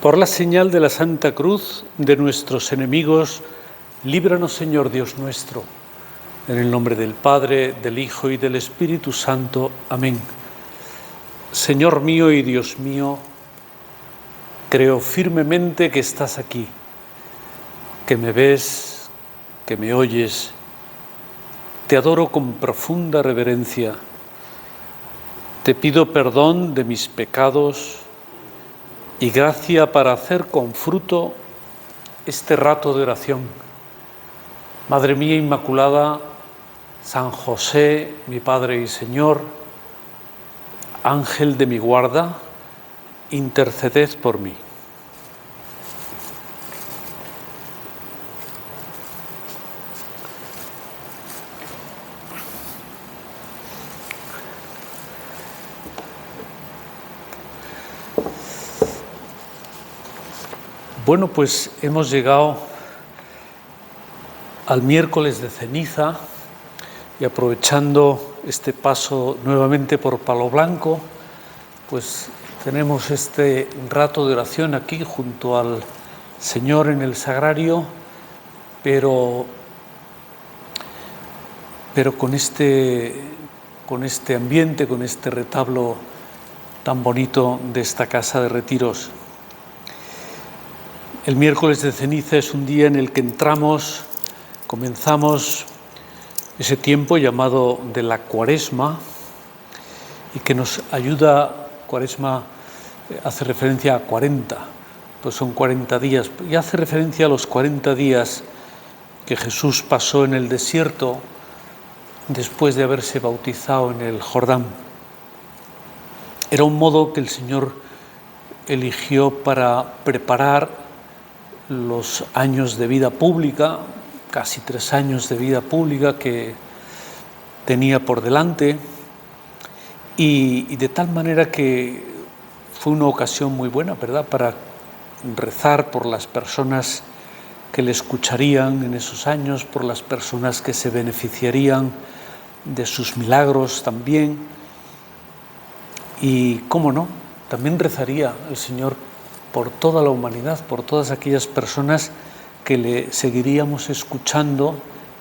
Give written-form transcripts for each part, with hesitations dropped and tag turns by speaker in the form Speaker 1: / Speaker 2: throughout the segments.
Speaker 1: Por la señal de la Santa Cruz de nuestros enemigos, líbranos, Señor Dios nuestro. En el nombre del Padre, del Hijo y del Espíritu Santo. Amén. Señor mío y Dios mío, creo firmemente que estás aquí, que me ves, que me oyes. Te adoro con profunda reverencia. Te pido perdón de mis pecados y gracia para hacer con fruto este rato de oración. Madre mía Inmaculada, San José, mi Padre y Señor, Ángel de mi guarda, interceded por mí. Bueno, pues hemos llegado al miércoles de ceniza y aprovechando este paso nuevamente por Palo Blanco, pues tenemos este rato de oración aquí junto al Señor en el sagrario, pero con este ambiente, con este retablo tan bonito de esta casa de retiros. El miércoles de ceniza es un día en el que comenzamos ese tiempo llamado de la Cuaresma y que nos ayuda. Cuaresma hace referencia a 40, pues son 40 días, y hace referencia a los 40 días que Jesús pasó en el desierto después de haberse bautizado en el Jordán. Era un modo que el Señor eligió para preparar los años de vida pública, casi 3 años de vida pública que tenía por delante, y de tal manera que fue una ocasión muy buena, ¿verdad?, para rezar por las personas que le escucharían en esos años, por las personas que se beneficiarían de sus milagros también. Y, cómo no, también rezaría el Señor por toda la humanidad, por todas aquellas personas que le seguiríamos escuchando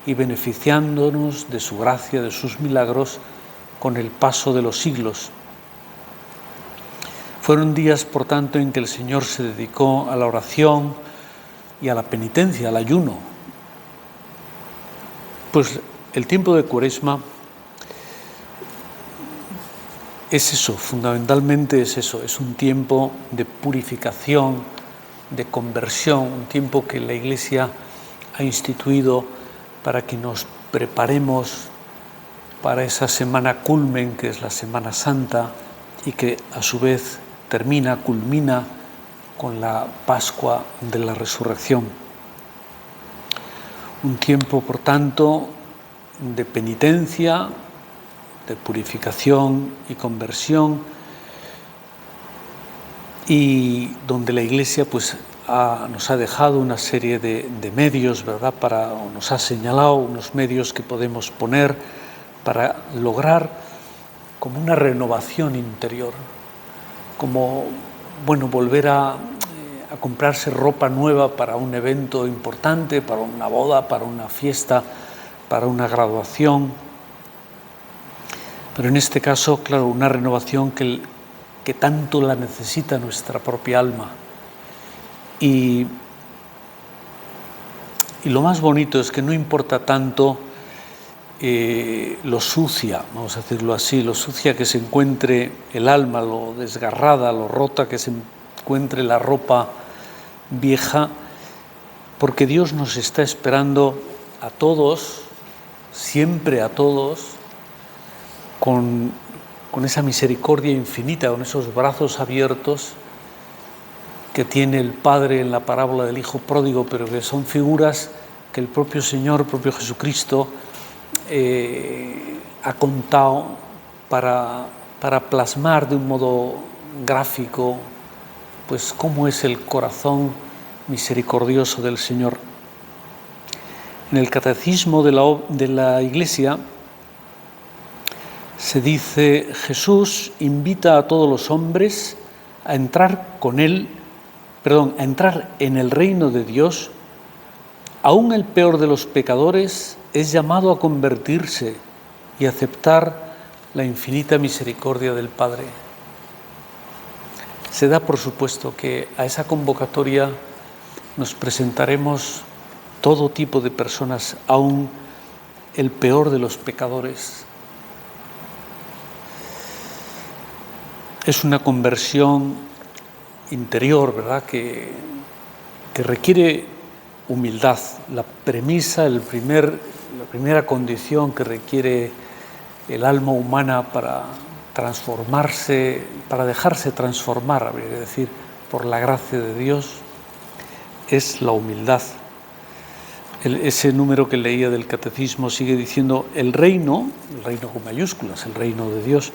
Speaker 1: y beneficiándonos de su gracia, de sus milagros, con el paso de los siglos. Fueron días, por tanto, en que el Señor se dedicó a la oración y a la penitencia, al ayuno. Pues el tiempo de Cuaresma es eso, fundamentalmente es eso, es un tiempo de purificación, de conversión, un tiempo que la Iglesia ha instituido para que nos preparemos para esa semana culmen, que es la Semana Santa, y que a su vez culmina con la Pascua de la Resurrección. Un tiempo, por tanto, de penitencia, de purificación y conversión, y donde la Iglesia pues nos ha dejado una serie de medios, ¿verdad?, nos ha señalado unos medios que podemos poner para lograr como una renovación interior, como, bueno, volver a comprarse ropa nueva para un evento importante, para una boda, para una fiesta, para una graduación. Pero en este caso, claro, una renovación que tanto la necesita nuestra propia alma. Y lo más bonito es que no importa tanto lo sucia, vamos a decirlo así, lo sucia que se encuentre el alma, lo desgarrada, lo rota que se encuentre la ropa vieja, porque Dios nos está esperando a todos, siempre a todos, con esa misericordia infinita, con esos brazos abiertos que tiene el Padre en la parábola del Hijo Pródigo, pero que son figuras que el propio Señor, el propio Jesucristo, ha contado para plasmar de un modo gráfico pues cómo es el corazón misericordioso del Señor. En el Catecismo de la Iglesia se dice: Jesús invita a todos los hombres a entrar con Él a entrar en el reino de Dios, aún el peor de los pecadores es llamado a convertirse y aceptar la infinita misericordia del Padre. Se da por supuesto que a esa convocatoria nos presentaremos todo tipo de personas, aún el peor de los pecadores. Es una conversión interior, ¿verdad?, que requiere humildad. La premisa, la primera condición que requiere el alma humana para transformarse, para dejarse transformar, habría que decir, por la gracia de Dios, es la humildad. Ese número que leía del Catecismo sigue diciendo: el reino con mayúsculas, el reino de Dios,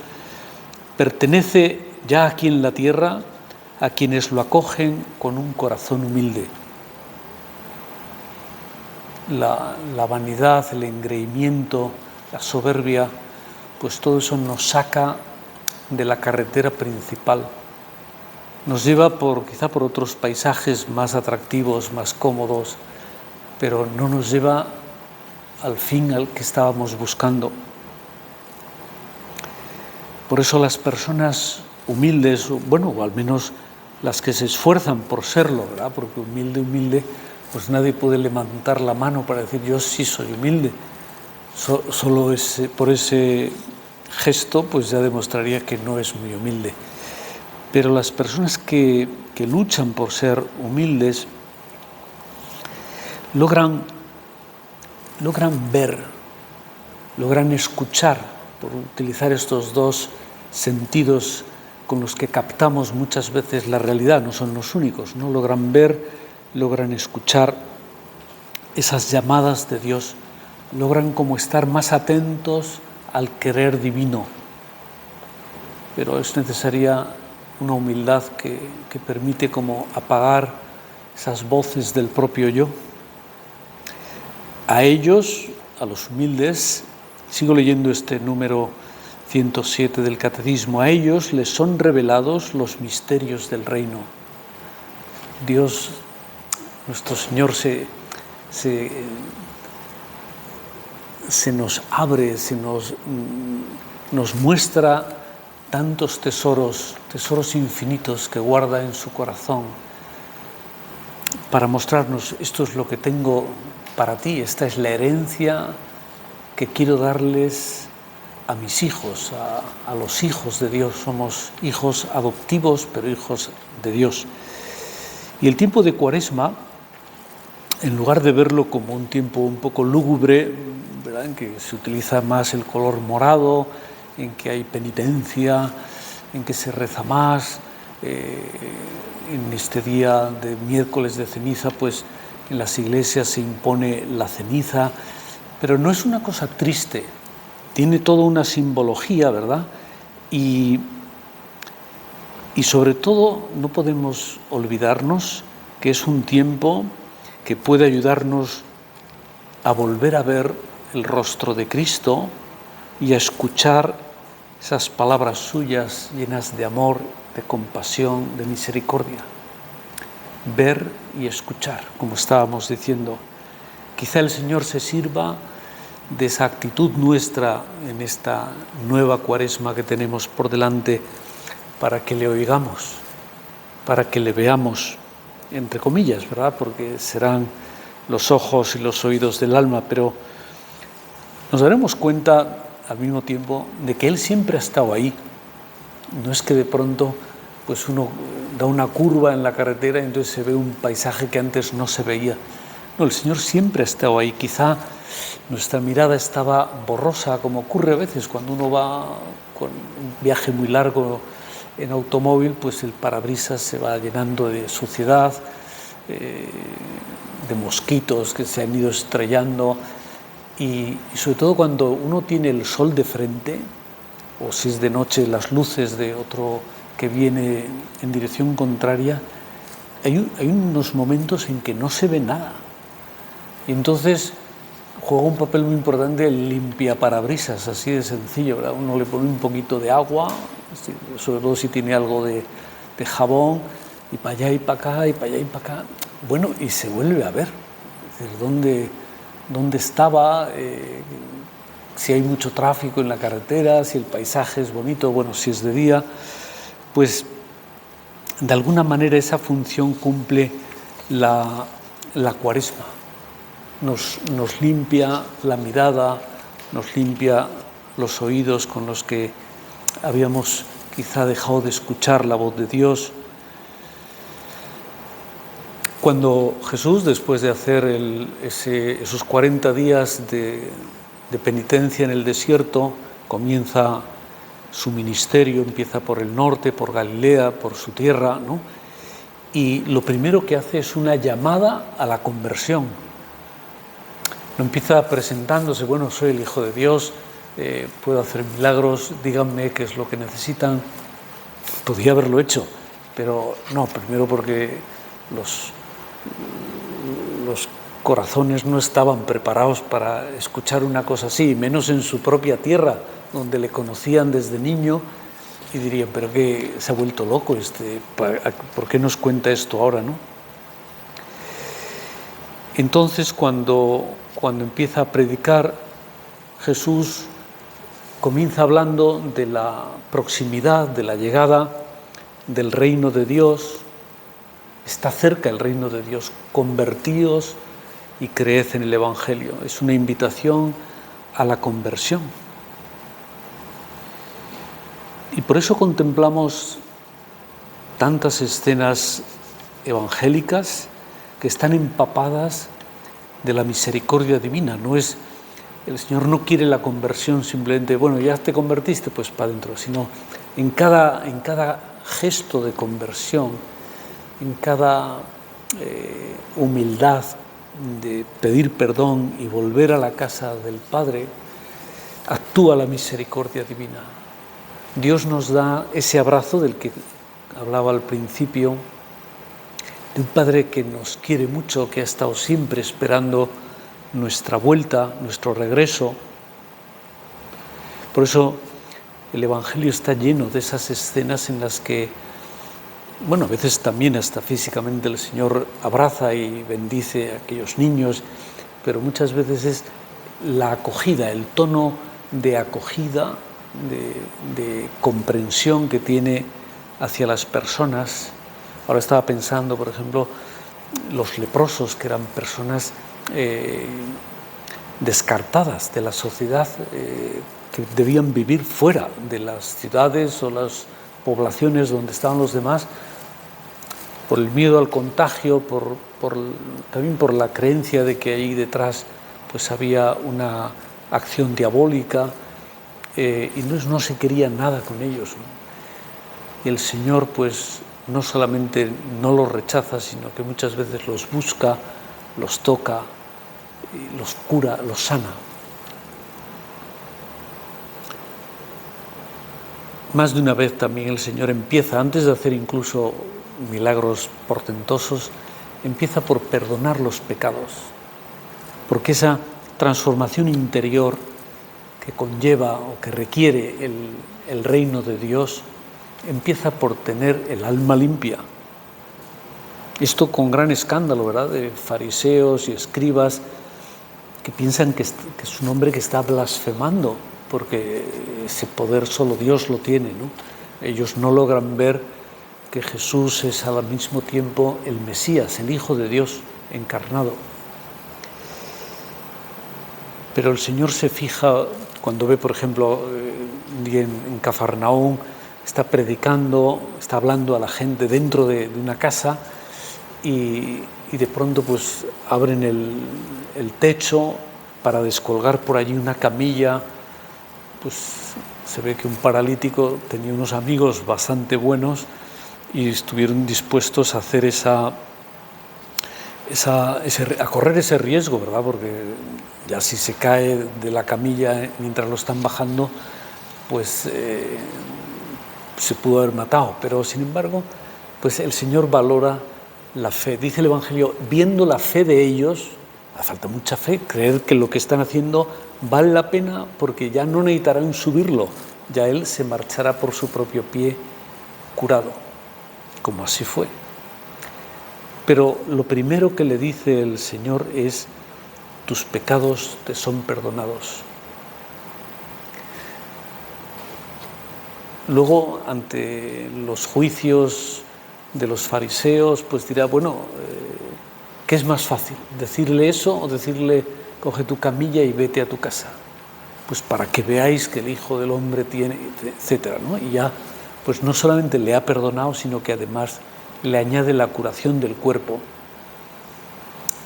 Speaker 1: pertenece ya aquí en la tierra a quienes lo acogen con un corazón humilde. La vanidad, el engreimiento, la soberbia, pues todo eso nos saca de la carretera principal. Nos lleva quizá por otros paisajes más atractivos, más cómodos, pero no nos lleva al fin al que estábamos buscando. Por eso las personas humildes, o al menos las que se esfuerzan por serlo, ¿verdad?, porque humilde, pues nadie puede levantar la mano para decir yo sí soy humilde. Solo por ese gesto pues ya demostraría que no es muy humilde. Pero las personas que luchan por ser humildes logran ver, logran escuchar, por utilizar estos dos sentidos con los que captamos muchas veces la realidad, no son los únicos, ¿no? Logran ver, logran escuchar esas llamadas de Dios, logran como estar más atentos al querer divino. Pero es necesaria una humildad que permite como apagar esas voces del propio yo. A ellos, a los humildes, sigo leyendo este número 107 del Catecismo, a ellos les son revelados los misterios del reino. Dios, nuestro Señor, se nos abre, nos muestra tantos tesoros infinitos que guarda en su corazón para mostrarnos: esto es lo que tengo para ti, esta es la herencia que quiero darles a mis hijos, a los hijos de Dios. Somos hijos adoptivos, pero hijos de Dios. Y el tiempo de Cuaresma, en lugar de verlo como un tiempo un poco lúgubre, ¿verdad?, en que se utiliza más el color morado, en que hay penitencia, en que se reza más, en este día de miércoles de ceniza, pues en las iglesias se impone la ceniza, pero no es una cosa triste, tiene toda una simbología, ¿verdad? Y sobre todo no podemos olvidarnos que es un tiempo que puede ayudarnos a volver a ver el rostro de Cristo y a escuchar esas palabras suyas llenas de amor, de compasión, de misericordia. Ver y escuchar, como estábamos diciendo. Quizá el Señor se sirva de esa actitud nuestra en esta nueva Cuaresma que tenemos por delante, para que le oigamos, para que le veamos, entre comillas, ¿verdad?, porque serán los ojos y los oídos del alma, pero nos daremos cuenta al mismo tiempo de que Él siempre ha estado ahí. No es que de pronto pues uno da una curva en la carretera y entonces se ve un paisaje que antes no se veía. No, el Señor siempre ha estado ahí. Quizá nuestra mirada estaba borrosa, como ocurre a veces cuando uno va con un viaje muy largo en automóvil, pues el parabrisas se va llenando de suciedad, de mosquitos que se han ido estrellando, y sobre todo cuando uno tiene el sol de frente, o si es de noche las luces de otro que viene en dirección contraria, hay unos momentos en que no se ve nada. Y entonces juega un papel muy importante el limpiaparabrisas, así de sencillo, ¿verdad? Uno le pone un poquito de agua, sobre todo si tiene algo de jabón, y para allá y para acá, y para allá y para acá. Bueno, y se vuelve a ver. Es decir, dónde estaba, si hay mucho tráfico en la carretera, si el paisaje es bonito, bueno, si es de día, pues de alguna manera esa función cumple la Cuaresma. Nos limpia la mirada, nos limpia los oídos con los que habíamos quizá dejado de escuchar la voz de Dios. Cuando Jesús, después de hacer esos 40 días de penitencia en el desierto, comienza su ministerio, empieza por el norte, por Galilea, por su tierra, ¿no? Y lo primero que hace es una llamada a la conversión. No empieza presentándose, bueno, soy el Hijo de Dios, puedo hacer milagros, díganme qué es lo que necesitan. Podía haberlo hecho, pero no, primero porque los corazones no estaban preparados para escuchar una cosa así, menos en su propia tierra, donde le conocían desde niño y dirían, pero que se ha vuelto loco, ¿por qué nos cuenta esto ahora, no? Entonces, cuando empieza a predicar, Jesús comienza hablando de la proximidad, de la llegada del reino de Dios. Está cerca el reino de Dios, convertíos y creed en el Evangelio. Es una invitación a la conversión. Y por eso contemplamos tantas escenas evangélicas que están empapadas de la misericordia divina. El Señor no quiere la conversión simplemente, bueno, ya te convertiste, pues para adentro, sino en cada gesto de conversión, en cada humildad de pedir perdón y volver a la casa del Padre, actúa la misericordia divina. Dios nos da ese abrazo del que hablaba al principio, de un Padre que nos quiere mucho, que ha estado siempre esperando nuestra vuelta, nuestro regreso. Por eso el Evangelio está lleno de esas escenas en las que, bueno, a veces también hasta físicamente el Señor abraza y bendice a aquellos niños, pero muchas veces es la acogida, el tono de acogida, de comprensión que tiene hacia las personas. Ahora estaba pensando, por ejemplo, los leprosos, que eran personas descartadas de la sociedad, que debían vivir fuera de las ciudades o las poblaciones donde estaban los demás, por el miedo al contagio, también por la creencia de que ahí detrás pues había una acción diabólica, y no se quería nada con ellos, ¿no? Y el Señor pues no solamente no los rechaza, sino que muchas veces los busca, los toca, los cura, los sana. Más de una vez también el Señor empieza, antes de hacer incluso milagros portentosos, empieza por perdonar los pecados, porque esa transformación interior que conlleva o que requiere el reino de Dios empieza por tener el alma limpia. Esto con gran escándalo, ¿verdad?, de fariseos y escribas que piensan que es un hombre que está blasfemando, porque ese poder solo Dios lo tiene, ¿no? Ellos no logran ver que Jesús es al mismo tiempo el Mesías, el Hijo de Dios encarnado. Pero el Señor se fija cuando ve, por ejemplo, un día en Cafarnaúm, está predicando, está hablando a la gente dentro de una casa y de pronto pues abren el techo para descolgar por allí una camilla. Pues se ve que un paralítico tenía unos amigos bastante buenos y estuvieron dispuestos a hacer a correr ese riesgo, ¿verdad? Porque ya si se cae de la camilla mientras lo están bajando, pues se pudo haber matado. Pero sin embargo, pues el Señor valora la fe. Dice el Evangelio, viendo la fe de ellos, hace falta mucha fe, creer que lo que están haciendo vale la pena, porque ya no necesitarán subirlo, ya Él se marchará por su propio pie curado, como así fue. Pero lo primero que le dice el Señor es: tus pecados te son perdonados. Luego, ante los juicios de los fariseos, pues dirá, bueno, ¿qué es más fácil? ¿Decirle eso o decirle, coge tu camilla y vete a tu casa? Pues para que veáis que el Hijo del Hombre tiene, etcétera, ¿no? Y ya, pues no solamente le ha perdonado, sino que además le añade la curación del cuerpo.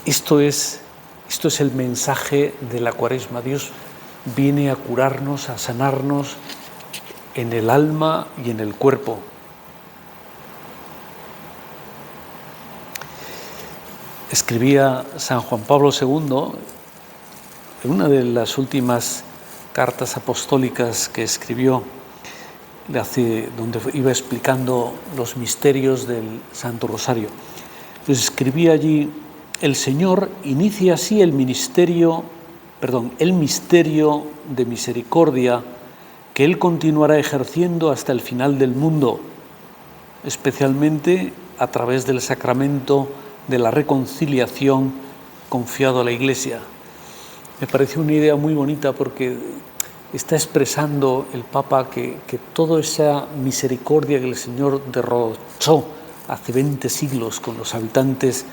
Speaker 1: Esto es el mensaje de la Cuaresma. Dios viene a curarnos, a sanarnos en el alma y en el cuerpo. Escribía San Juan Pablo II, en una de las últimas cartas apostólicas que escribió, donde iba explicando los misterios del Santo Rosario. Pues escribía allí: el Señor inicia así el misterio de misericordia que Él continuará ejerciendo hasta el final del mundo, especialmente a través del sacramento de la reconciliación confiado a la Iglesia. Me parece una idea muy bonita porque está expresando el Papa que toda esa misericordia que el Señor derrochó hace 20 siglos con los habitantes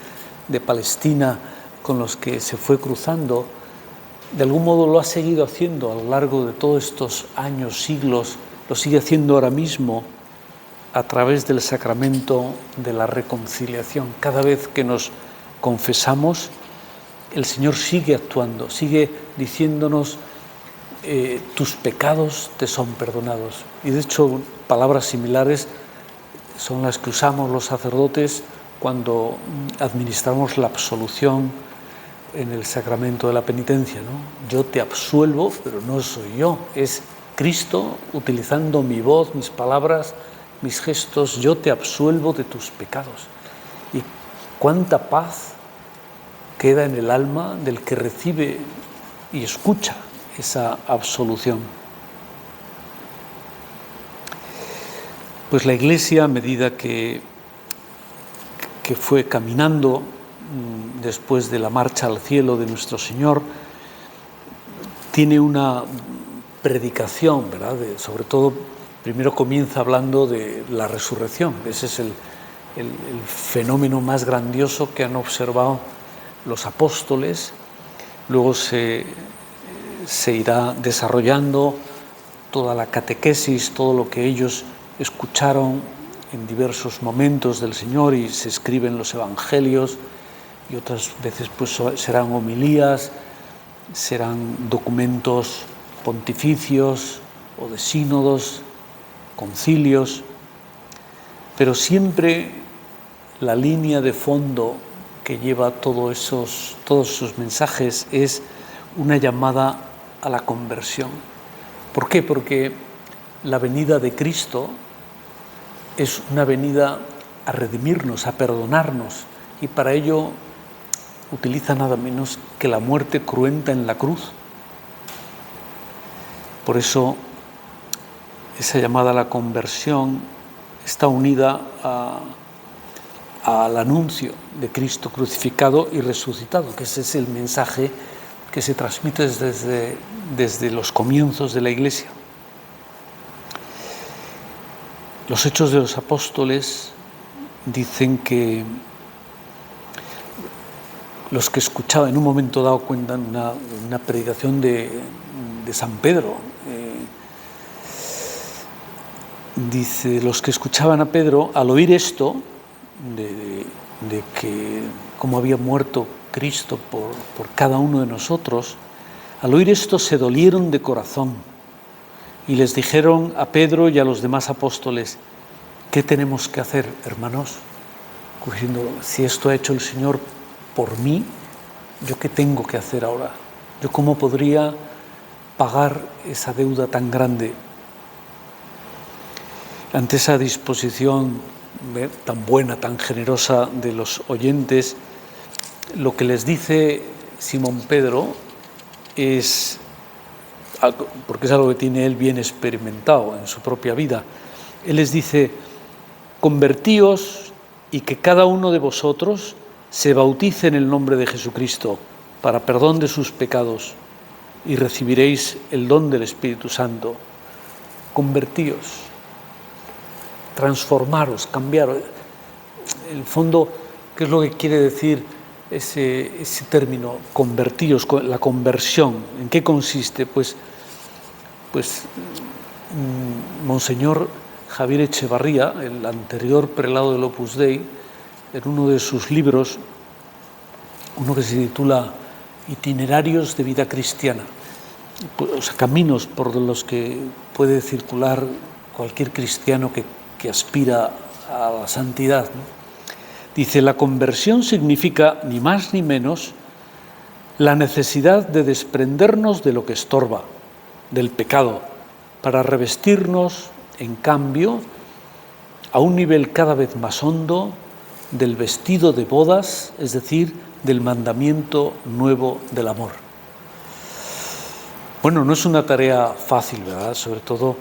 Speaker 1: de Palestina, con los que se fue cruzando, de algún modo lo ha seguido haciendo a lo largo de todos estos años, siglos, lo sigue haciendo ahora mismo a través del sacramento de la reconciliación. Cada vez que nos confesamos, el Señor sigue actuando, sigue diciéndonos: tus pecados te son perdonados. Y de hecho, palabras similares son las que usamos los sacerdotes cuando administramos la absolución en el sacramento de la penitencia, ¿no? Yo te absuelvo, pero no soy yo, es Cristo utilizando mi voz, mis palabras, mis gestos. Yo te absuelvo de tus pecados. Y cuánta paz queda en el alma del que recibe y escucha esa absolución. Pues la Iglesia, a medida que fue caminando después de la marcha al cielo de nuestro Señor, tiene una predicación, ¿verdad? Sobre todo, primero comienza hablando de la resurrección. Ese es el fenómeno más grandioso que han observado los apóstoles. Luego se irá desarrollando toda la catequesis, todo lo que ellos escucharon en diversos momentos del Señor, y se escriben los evangelios, y otras veces pues serán homilías, serán documentos pontificios o de sínodos, concilios, pero siempre la línea de fondo que lleva todos esos mensajes es una llamada a la conversión. ¿Por qué? Porque la venida de Cristo es una venida a redimirnos, a perdonarnos, y para ello utiliza nada menos que la muerte cruenta en la cruz. Por eso esa llamada a la conversión está unida al anuncio de Cristo crucificado y resucitado, que ese es el mensaje que se transmite desde los comienzos de la Iglesia. Los Hechos de los Apóstoles dicen que los que escuchaban, en un momento dado cuentan una predicación de San Pedro, dice: los que escuchaban a Pedro, al oír esto, de que cómo había muerto Cristo por cada uno de nosotros, al oír esto se dolieron de corazón y les dijeron a Pedro y a los demás apóstoles: ¿qué tenemos que hacer, hermanos? Diciendo: si esto ha hecho el Señor por mí, ¿yo qué tengo que hacer ahora? ¿Yo cómo podría pagar esa deuda tan grande? Ante esa disposición tan buena, tan generosa de los oyentes, lo que les dice Simón Pedro es algo, porque es algo que tiene él bien experimentado en su propia vida. Él les dice: convertíos y que cada uno de vosotros se bautice en el nombre de Jesucristo para perdón de sus pecados y recibiréis el don del Espíritu Santo. Convertíos, transformaros, cambiaros. En el fondo, ¿qué es lo que quiere decir ese término, convertíos, la conversión? ¿En qué consiste? Pues Monseñor Javier Echevarría, el anterior prelado del Opus Dei, en uno de sus libros, uno que se titula Itinerarios de vida cristiana, o sea, caminos por los que puede circular cualquier cristiano que aspira a la santidad, ¿no? Dice: la conversión significa ni más ni menos la necesidad de desprendernos de lo que estorba, del pecado, para revestirnos, en cambio, a un nivel cada vez más hondo, del vestido de bodas, es decir, del mandamiento nuevo del amor. Bueno, no es una tarea fácil, ¿verdad? Sobre todo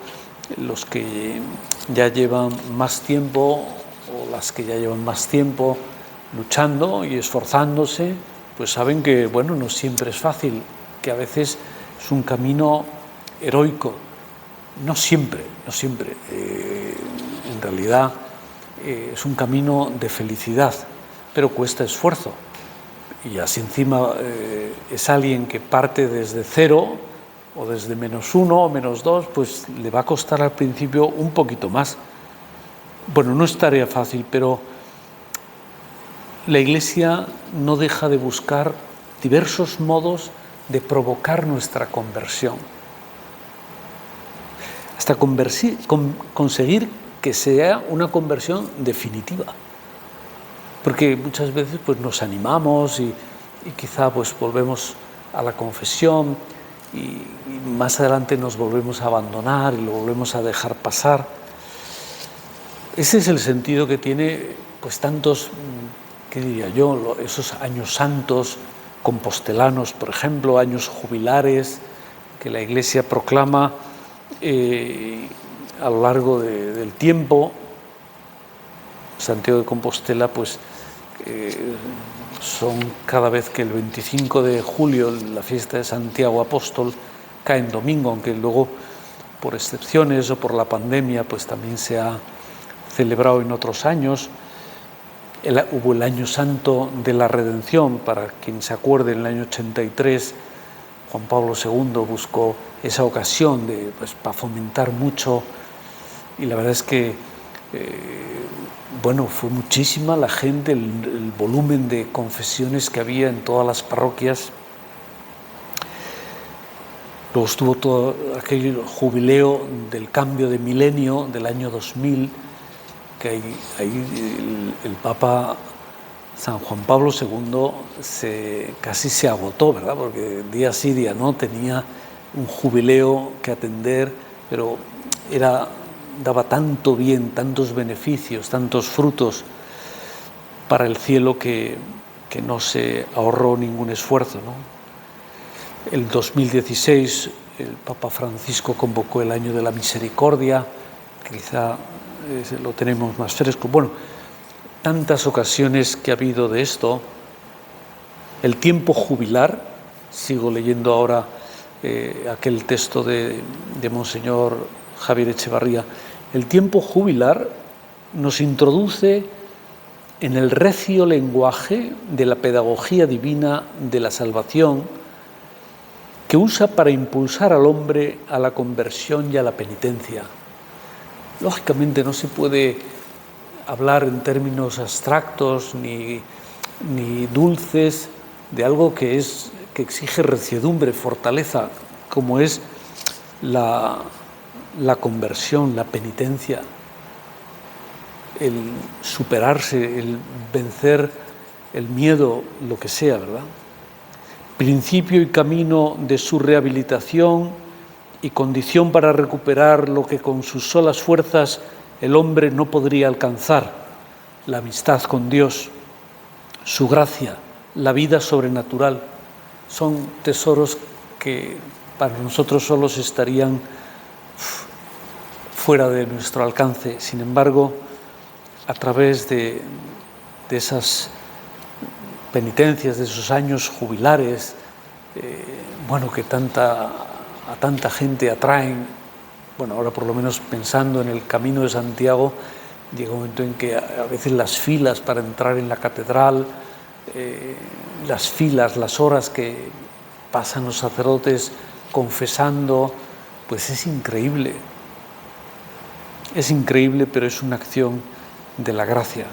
Speaker 1: los que ya llevan más tiempo o las que ya llevan más tiempo luchando y esforzándose, pues saben que, bueno, no siempre es fácil, que a veces es un camino heroico. No siempre. En realidad es un camino de felicidad, pero cuesta esfuerzo. Y así encima es alguien que parte desde cero o desde -1 o -2, pues le va a costar al principio un poquito más. Bueno, no es tarea fácil, pero la Iglesia no deja de buscar diversos modos de provocar nuestra conversión, hasta conseguir que sea una conversión definitiva. Porque muchas veces pues, nos animamos y quizá pues, volvemos a la confesión y más adelante nos volvemos a abandonar y lo volvemos a dejar pasar. Ese es el sentido que tiene pues, tantos, ¿qué diría yo?, esos años santos compostelanos, por ejemplo, años jubilares que la Iglesia proclama a lo largo del tiempo. Santiago de Compostela, pues son cada vez que el 25 de julio, la fiesta de Santiago Apóstol, cae en domingo, aunque luego por excepciones o por la pandemia, pues también se ha celebrado en otros años. Hubo el Año Santo de la Redención, para quien se acuerde, en el año 83, Juan Pablo II buscó esa ocasión pues, para fomentar mucho, y la verdad es que bueno, fue muchísima la gente, el volumen de confesiones que había en todas las parroquias. Luego estuvo todo aquel jubileo del cambio de milenio del año 2000, que ahí el Papa San Juan Pablo II casi se agotó, ¿verdad? Porque día sí, día no, tenía un jubileo que atender, pero daba tanto bien, tantos beneficios, tantos frutos para el cielo que no se ahorró ningún esfuerzo, ¿no? El 2016 el Papa Francisco convocó el Año de la Misericordia, que quizá lo tenemos más fresco. Bueno, tantas ocasiones que ha habido de esto. El tiempo jubilar, sigo leyendo ahora aquel texto de Monseñor Javier Echevarría. El tiempo jubilar nos introduce en el recio lenguaje de la pedagogía divina de la salvación, que usa para impulsar al hombre a la conversión y a la penitencia. Lógicamente no se puede hablar en términos abstractos ni dulces de algo que exige reciedumbre, fortaleza, como es la conversión, la penitencia, el superarse, el vencer el miedo, lo que sea, ¿verdad? Principio y camino de su rehabilitación y condición para recuperar lo que con sus solas fuerzas el hombre no podría alcanzar: la amistad con Dios, su gracia, la vida sobrenatural. Son tesoros que para nosotros solos estarían fuera de nuestro alcance. Sin embargo, a través de de esas penitencias, de esos años jubilares, que a tanta gente atraen. Bueno, ahora por lo menos pensando en el Camino de Santiago, llega un momento en que a veces las filas para entrar en la catedral, las horas que pasan los sacerdotes confesando, pues es increíble. Es increíble, pero es una acción de la gracia.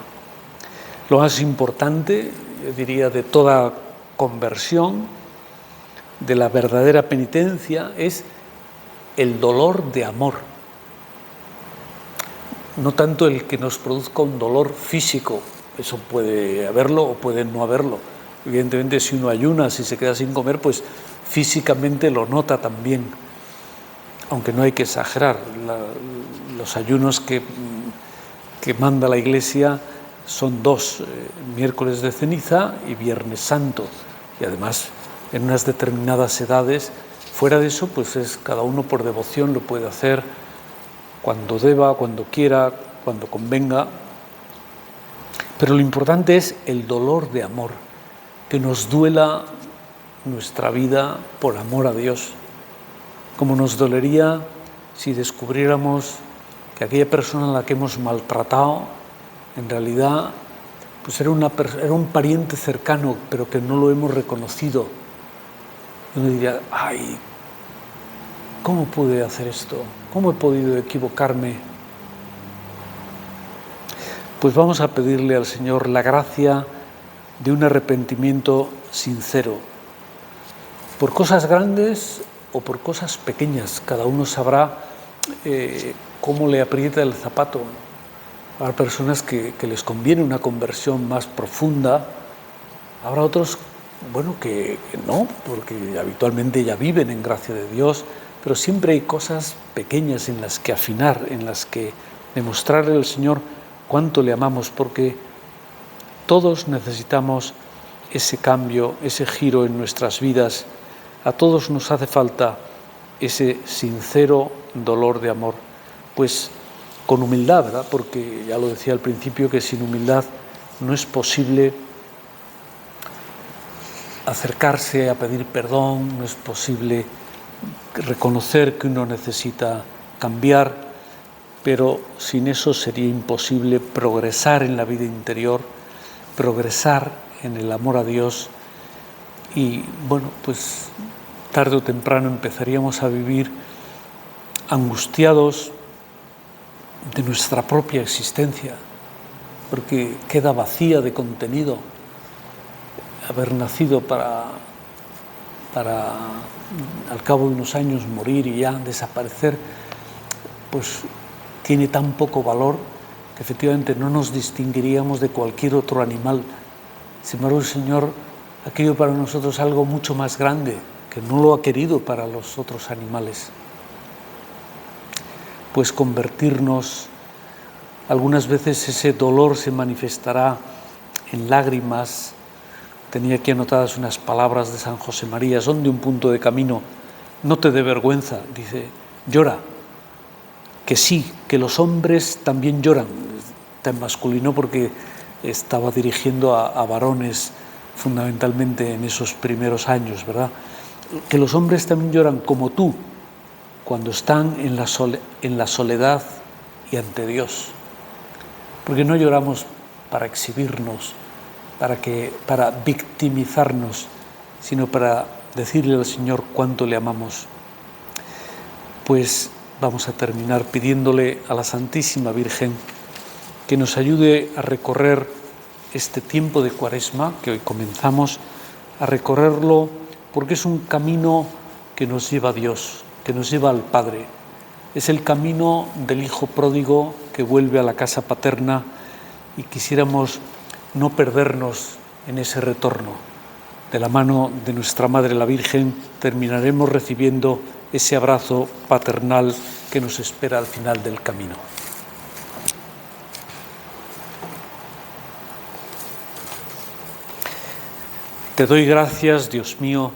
Speaker 1: Lo más importante, yo diría, de toda conversión, de la verdadera penitencia, es el dolor de amor. No tanto el que nos produzca un dolor físico, eso puede haberlo o puede no haberlo. Evidentemente, si uno ayuna, si se queda sin comer, pues físicamente lo nota también, aunque no hay que exagerar. Los ayunos que manda la Iglesia son dos, miércoles de ceniza y viernes santo, y además en unas determinadas edades. Fuera de eso, pues es cada uno por devoción, lo puede hacer cuando deba, cuando quiera, cuando convenga. Pero lo importante es el dolor de amor, que nos duela nuestra vida por amor a Dios. Como nos dolería si descubriéramos que aquella persona a la que hemos maltratado, en realidad, pues era un pariente cercano, pero que no lo hemos reconocido. Y uno diría, ay, ¿cómo pude hacer esto? ¿Cómo he podido equivocarme? Pues vamos a pedirle al Señor la gracia de un arrepentimiento sincero, por cosas grandes o por cosas pequeñas. Cada uno sabrá cómo le aprieta el zapato. Habrá personas que les conviene una conversión más profunda, habrá otros, que no, porque habitualmente ya viven en gracia de Dios, pero siempre hay cosas pequeñas en las que afinar, en las que demostrarle al Señor cuánto le amamos, porque todos necesitamos ese cambio, ese giro en nuestras vidas. A todos nos hace falta ese sincero dolor de amor, pues con humildad, ¿verdad? Porque ya lo decía al principio, que sin humildad no es posible acercarse a pedir perdón, no es posible reconocer que uno necesita cambiar, pero sin eso sería imposible progresar en la vida interior, progresar en el amor a Dios y, pues tarde o temprano empezaríamos a vivir angustiados de nuestra propia existencia, porque queda vacía de contenido. Haber nacido para al cabo de unos años morir y ya desaparecer, pues tiene tan poco valor que efectivamente no nos distinguiríamos de cualquier otro animal. Sin embargo, el Señor ha querido para nosotros algo mucho más grande, que no lo ha querido para los otros animales. Pues convertirnos, algunas veces ese dolor se manifestará en lágrimas. Tenía aquí anotadas unas palabras de San José María, son de un punto de camino. No te dé vergüenza, dice, llora, que sí, que los hombres también lloran. Está en masculino porque estaba dirigiendo a varones fundamentalmente en esos primeros años, ¿verdad? Que los hombres también lloran como tú, cuando están en la soledad y ante Dios. Porque no lloramos para exhibirnos, para victimizarnos, sino para decirle al Señor cuánto le amamos. Pues vamos a terminar pidiéndole a la Santísima Virgen que nos ayude a recorrer este tiempo de Cuaresma, que hoy comenzamos, a recorrerlo porque es un camino que nos lleva a Dios, que nos lleva al Padre. Es el camino del hijo pródigo que vuelve a la casa paterna y quisiéramos no perdernos en ese retorno. De la mano de nuestra Madre la Virgen terminaremos recibiendo ese abrazo paternal que nos espera al final del camino. Te doy gracias, Dios mío,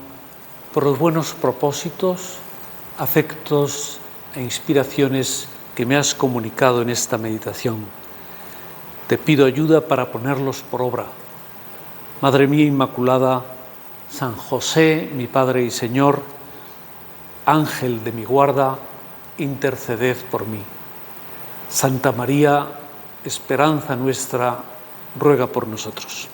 Speaker 1: por los buenos propósitos, afectos e inspiraciones que me has comunicado en esta meditación. te pido ayuda para ponerlos por obra. Madre mía Inmaculada, San José, mi Padre y Señor, Ángel de mi guarda, interceded por mí. Santa María, esperanza nuestra, ruega por nosotros.